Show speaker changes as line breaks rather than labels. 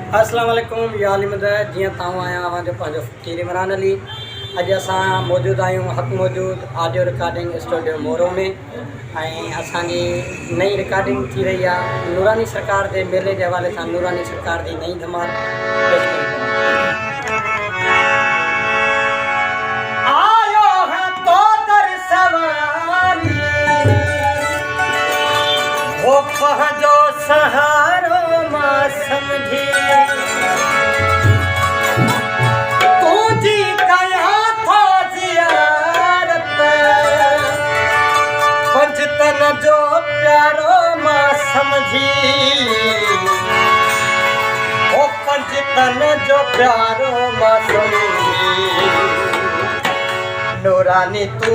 अस्सलाम वालेकुम या अली मदद जी तव्हां आया जो पंहिंजो फ़कीर इमरान अली। अॼु असां मौजूदु आहियूं हक़ मौजूद ऑडियो रिकॉर्डिंग स्टूडियो मोरो में ऐं असांजी नई रिकॉर्डिंग थी रही आहे नूरानी सरकार के मेले के हवाले से। नूरानी सरकार की नई धमाल पेश कई
आयो है तो दर सवारी वो पहजो सहारो मां समझी तुझी कया था जियारत पंचतन जो प्यारो मां समझी ओ पंचतन जो प्यारो मां समझी नूरानी तू